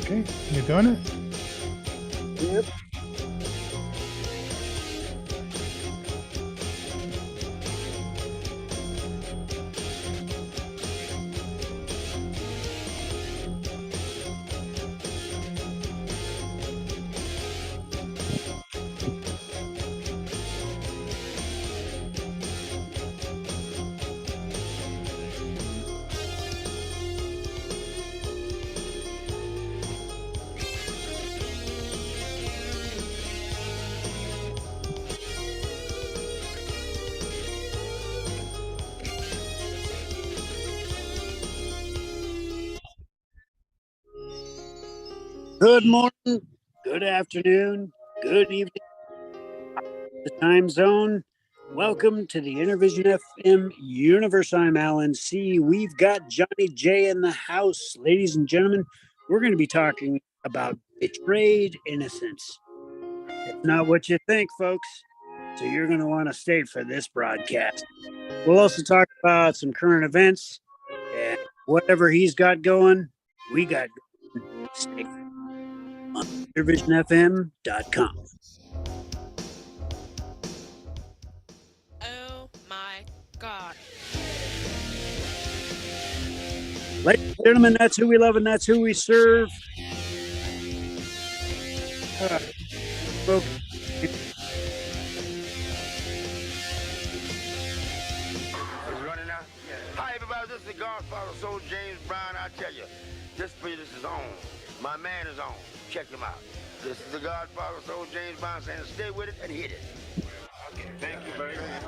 Okay, you doing it? Yep. Good morning, good afternoon, good evening, the time zone. Welcome to the Intervision FM Universe. I'm Alan C. We've got Johnnie J in the house. Ladies and gentlemen, we're going to be talking about betrayed innocence. It's not what you think, folks. So you're going to want to stay for this broadcast. We'll also talk about some current events and whatever he's got going, we got going. Stay on IntervisionFM.com. Oh my God. Ladies and gentlemen, that's who we love and that's who we serve. Folks, Running out. Hi, everybody. This is the Godfather Soul James Brown. I tell you, this is on. My man is on. Check him out. This is the Godfather Soul James Brown saying, stay with it and hit it. Okay, thank you very much.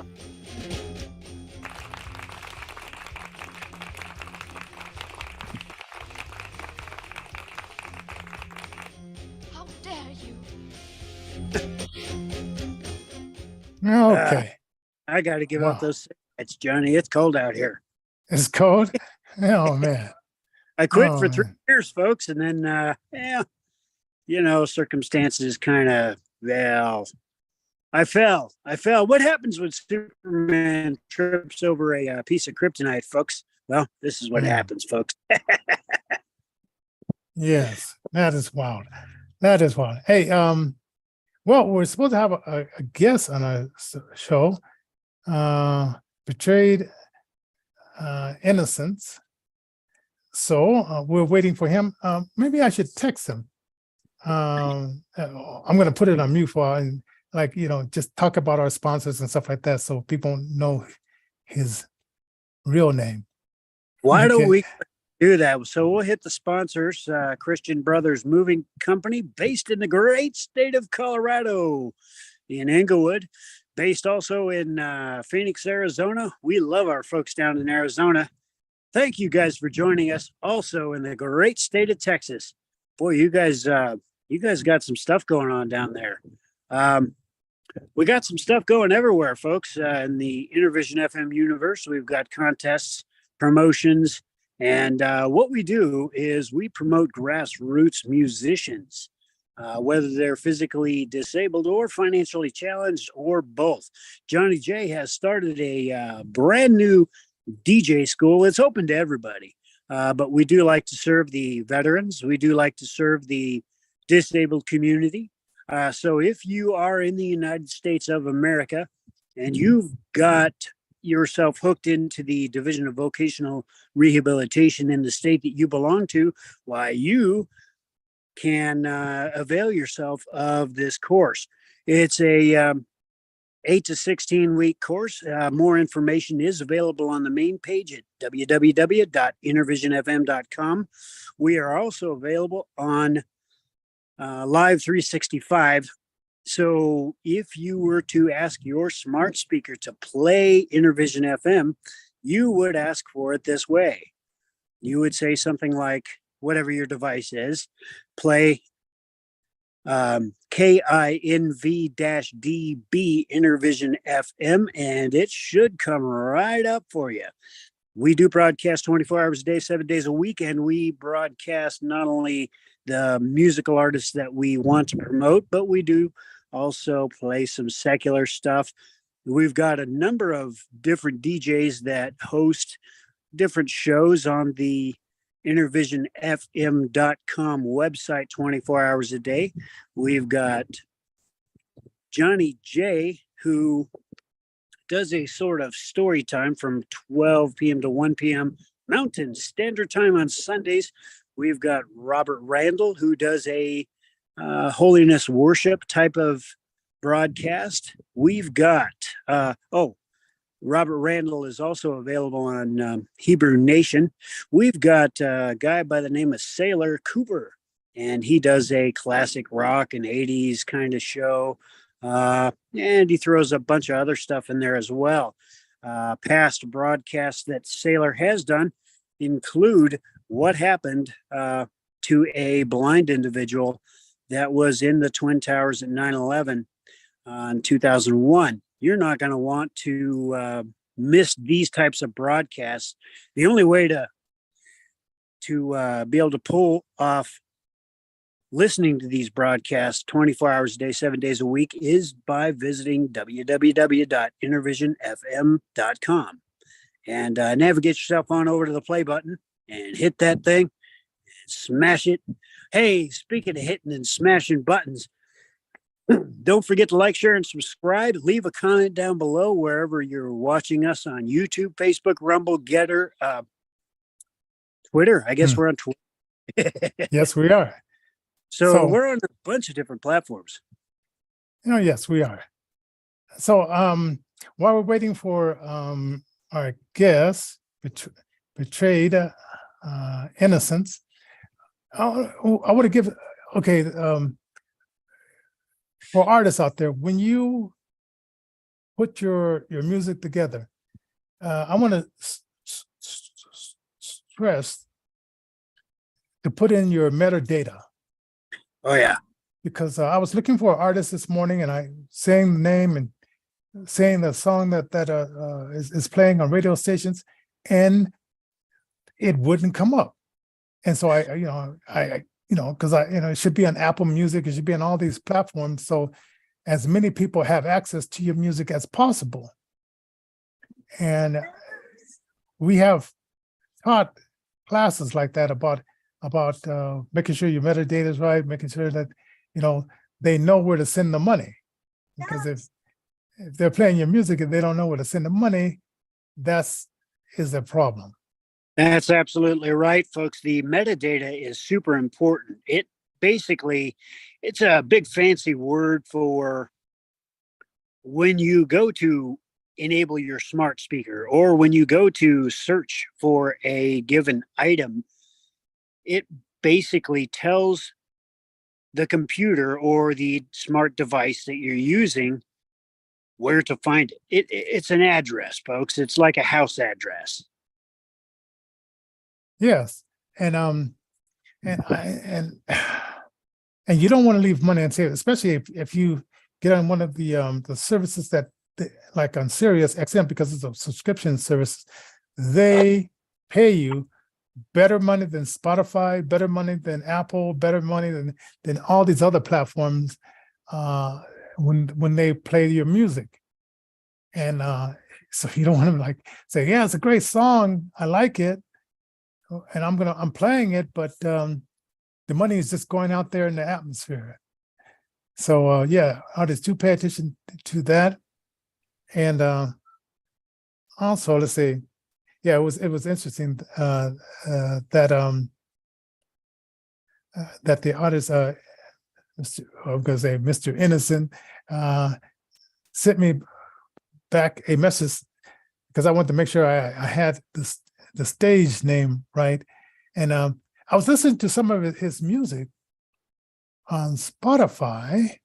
How dare you? Okay. I got to give up those cigarettes, Johnny. It's cold out here. It's cold. Oh man. I quit Oh, for 3 man. years, folks, and then, circumstances kind of, I fell. What happens when Superman trips over a piece of kryptonite, folks? Well, this is what happens, folks. Yes, that is wild. That is wild. Hey, well, we're supposed to have a guest on our show, betrayed innocence. So we're waiting for him. Maybe I should text him. I'm going to put it on mute for and just talk about our sponsors and stuff like that, so people know his real name. Why don't Okay. we do that? So we'll hit the sponsors. Christian Brothers Moving Company, based in the great state of Colorado, in Englewood, based also in Phoenix, Arizona. We love our folks down in Arizona. Thank you guys for joining us. Also in the great state of Texas. Boy, you guys got some stuff going on down there. We got some stuff going everywhere, folks. In the Intervision FM universe, we've got contests, promotions, and what we do is we promote grassroots musicians, whether they're physically disabled or financially challenged or both. Johnnie J has started a brand new DJ school. It's open to everybody, but we do like to serve the veterans. We do like to serve the disabled community. So if you are in the United States of America and you've got yourself hooked into the Division of Vocational Rehabilitation in the state that you belong to, why, you can avail yourself of this course. It's a 8 to 16 week course. More information is available on the main page at www.intervisionfm.com. We are also available on Live 365. So if you were to ask your smart speaker to play Intervision FM, you would ask for it this way. You would say something like, whatever your device is, play KINV-DB Intervision FM, and it should come right up for you. We do broadcast 24 hours a day, 7 days a week, and we broadcast not only the musical artists that we want to promote, but we do also play some secular stuff. We've got a number of different DJs that host different shows on the intervisionfm.com website 24 hours a day. We've got Johnnie J, who does a sort of story time from 12 p.m. to 1 p.m. Mountain Standard Time on Sundays. We've got Robert Randall, who does a holiness worship type of broadcast. We've got, Robert Randall is also available on Hebrew Nation. We've got a guy by the name of Sailor Cooper, and he does a classic rock and 80s kind of show. And he throws a bunch of other stuff in there as well. Past broadcasts that Sailor has done include what happened to a blind individual that was in the Twin Towers at 9/11 in 2001. You're not going to want to miss these types of broadcasts. The only way to be able to pull off listening to these broadcasts 24 hours a day, 7 days a week is by visiting www.intervisionfm.com and navigate yourself on over to the play button and hit that thing and smash it. Hey, speaking of hitting and smashing buttons, don't forget to like, share, and subscribe. Leave a comment down below wherever you're watching us on YouTube, Facebook, Rumble, Getter, Twitter. I guess we're on Twitter. Yes, we are. So we're on a bunch of different platforms. Yes, we are. So while we're waiting for our guest, betrayed innocence, I want to give, for artists out there, when you put your music together, I want to stress to put in your metadata. Oh, yeah. Because I was looking for an artist this morning and I saying the name and saying the song that is playing on radio stations, and it wouldn't come up. And so because it should be on Apple Music, it should be on all these platforms. So as many people have access to your music as possible. And we have taught classes like that about making sure your metadata is right, making sure that, they know where to send the money. Because if they're playing your music and they don't know where to send the money, is a problem. That's absolutely right, folks. The metadata is super important. It basically, it's a big fancy word for when you go to enable your smart speaker or when you go to search for a given item, it basically tells the computer or the smart device that you're using where to find it. It's an address, folks. It's like a house address. Yes, and you don't want to leave money unsaved, especially if you get on one of the services that like on Sirius XM, because it's a subscription service. They pay you better money than Spotify, better money than Apple, better money than all these other platforms when they play your music. And so you don't want to say, yeah, it's a great song, I like it, and I'm playing it, but the money is just going out there in the atmosphere. So artists do pay attention to that. And also, let's see, it was interesting that the artist, I'm going to say Mr. Innocent, sent me back a message because I wanted to make sure I had the stage name right. And I was listening to some of his music on Spotify,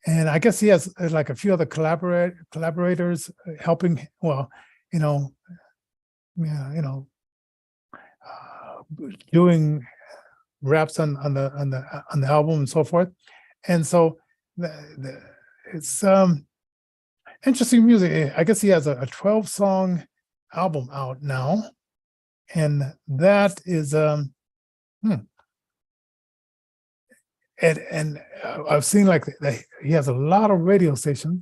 and I guess he has like a few other collaborators helping. Well, doing raps on the album and so forth. And so it's interesting music. I guess he has a 12-song album out now, and that is and I've seen he has a lot of radio stations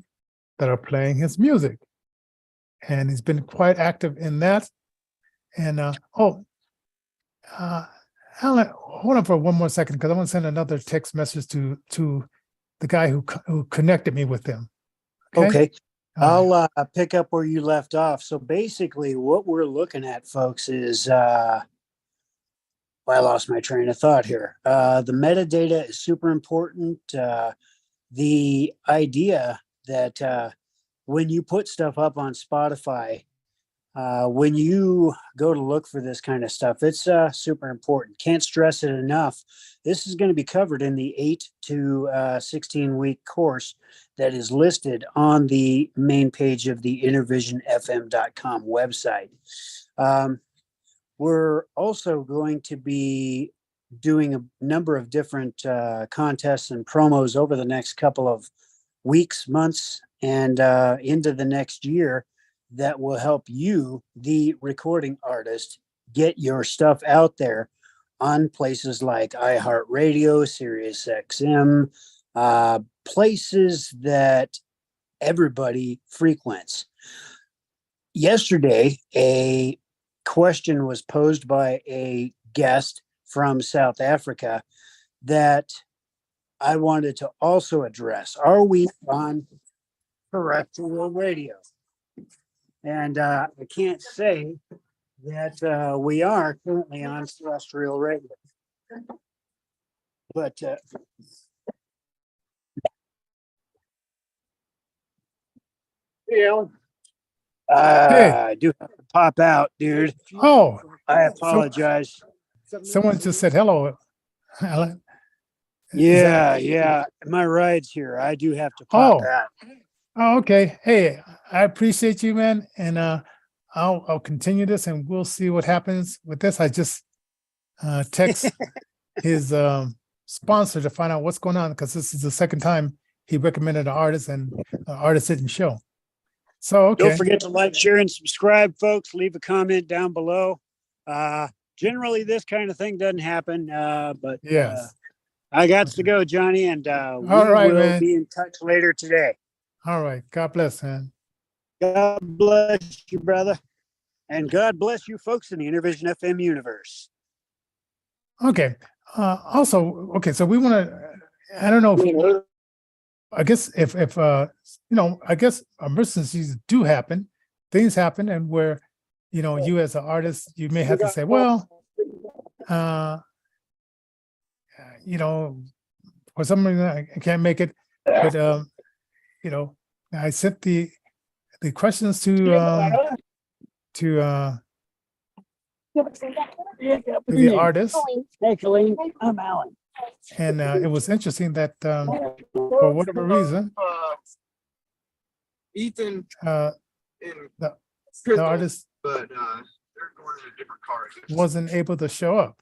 that are playing his music, and he's been quite active in that. And Alan, hold on for one more second, because I want to send another text message to the guy who connected me with them. Okay. All right. I'll pick up where you left off. So basically what we're looking at, folks, is I lost my train of thought here. The metadata is super important. The idea that when you put stuff up on Spotify, when you go to look for this kind of stuff, it's super important. Can't stress it enough. This is going to be covered in the 8 to 16 week course that is listed on the main page of the intervisionfm.com website. We're also going to be doing a number of different contests and promos over the next couple of weeks, months, and into the next year that will help you, the recording artist, get your stuff out there on places like iHeartRadio, SiriusXM, places that everybody frequents. Yesterday, a question was posed by a guest from South Africa that I wanted to also address. Are we on terrestrial radio? And I can't say that we are currently on terrestrial radio. But I do have to pop out, dude. Oh, I apologize. someone just said hello, Alan. Yeah. My ride's here. I do have to pop out. Oh, okay. Hey, I appreciate you, man. And I'll continue this, and we'll see what happens with this. I just text his sponsor to find out what's going on, because this is the second time he recommended an artist and the artist didn't show. So, okay. Don't forget to like, share, and subscribe, folks. Leave a comment down below. Generally, this kind of thing doesn't happen, but Yes. I got to go, Johnny, and we right, will man. be in touch later today. All right. God bless, man. God bless you, brother. And God bless you folks in the Intervision FM universe. Okay. Also, okay, so we want to, I don't know if, I guess if I guess emergencies do happen, things happen, and where, you as an artist, you may have to say, well, for some reason I can't make it, but I sent the questions to the artist, Hey, Colleen, I'm Alan. and it was interesting that for whatever reason, Ethan the Crystal, artist but they're going in a different car. wasn't able to show up.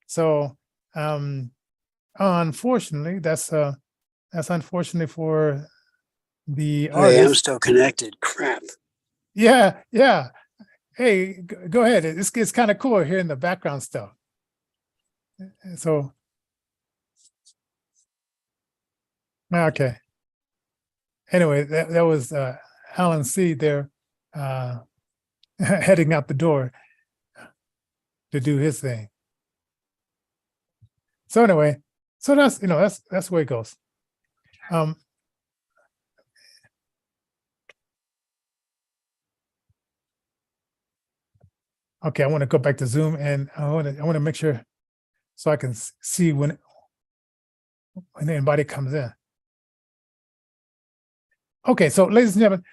So unfortunately, that's unfortunately for the Hey, I'm artist. still connected. Crap. Yeah. Hey, go ahead. It's kind of cool hearing the background stuff. So, okay. Anyway, that was Alan C. there heading out the door to do his thing. So anyway, so that's that's where it goes. Okay, I want to go back to Zoom, and I want to make sure so I can see when anybody comes in. Okay, so ladies and gentlemen,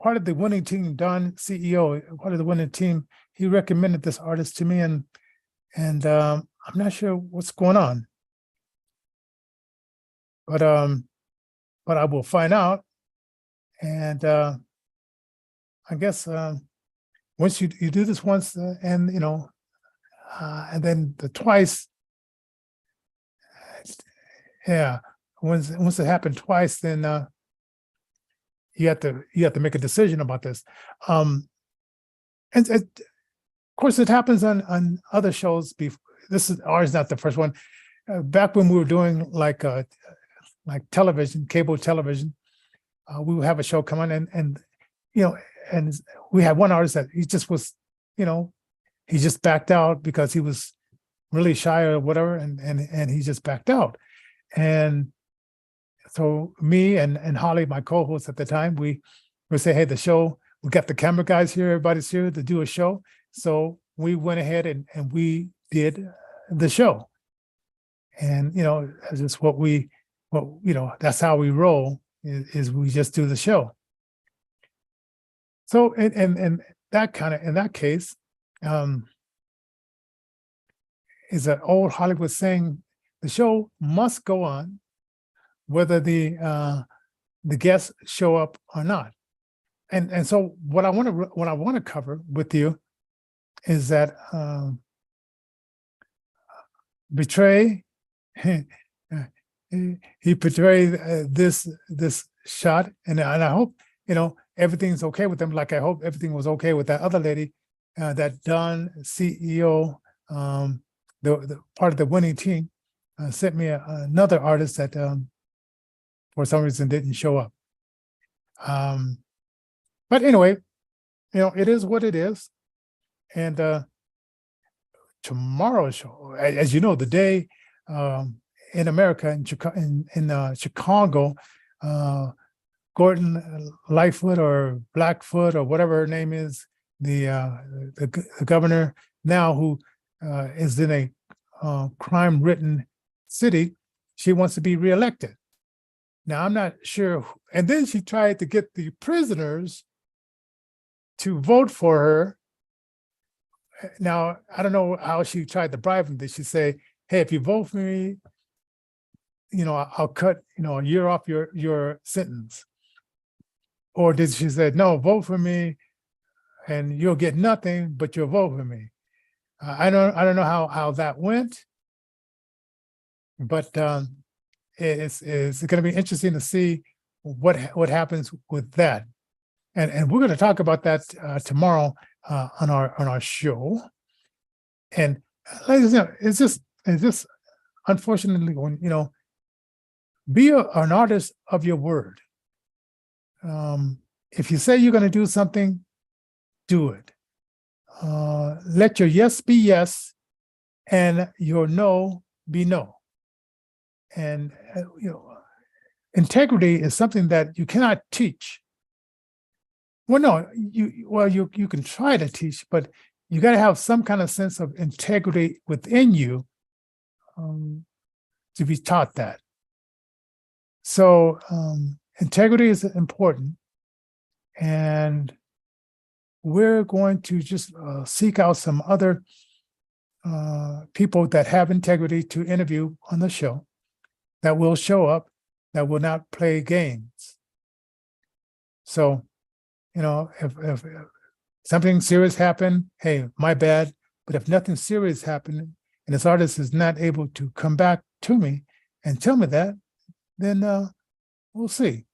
part of the winning team, Don CEO, part of the winning team, he recommended this artist to me, and I'm not sure what's going on, but I will find out, and I guess once you do this once, and and then the twice, yeah. Once it happened twice, then you have to make a decision about this. And of course, it happens on other shows. This is ours, not the first one. Back when we were doing like television, cable television, we would have a show come on, and and we had one artist that he just was, he just backed out because he was really shy or whatever, and he just backed out. And so me and Holly, my co-host at the time, we say, hey, the show, we got the camera guys here, everybody's here to do a show. So we went ahead and we did the show. And, that's just that's how we roll, is we just do the show. So, and that kind of, in that case, is an old Hollywood saying, the show must go on, whether the guests show up or not. And so what I want to cover with you is that betray. He portrayed this shot, and I hope everything's okay with them. Like I hope everything was okay with that other lady, that Don CEO, the part of the winning team, sent me another artist that for some reason didn't show up. But anyway, it is what it is, and tomorrow's show, as you know, the day in America, in Chicago, Gordon Lightfoot or Blackfoot or whatever her name is, the governor now, who is in a crime-ridden city, she wants to be reelected. Now, I'm not sure. And then she tried to get the prisoners to vote for her. Now, I don't know how she tried to bribe them. Did she say, hey, if you vote for me, I'll cut, a year off your sentence? Or did she say, no, vote for me and you'll get nothing, but you'll vote for me? I don't know how that went, but it's going to be interesting to see what happens with that. And we're going to talk about that tomorrow on our show. And ladies and gentlemen, it's just unfortunately, when be an artist of your word. If you say you're going to do something, do it. Let your yes be yes, and your no be no. And integrity is something that you cannot teach. Well, no, you can try to teach, but you got to have some kind of sense of integrity within you to be taught that. So integrity is important, and we're going to just seek out some other people that have integrity to interview on the show, that will show up, that will not play games. So, if something serious happened, hey, my bad. But if nothing serious happened and this artist is not able to come back to me and tell me that, then we'll see.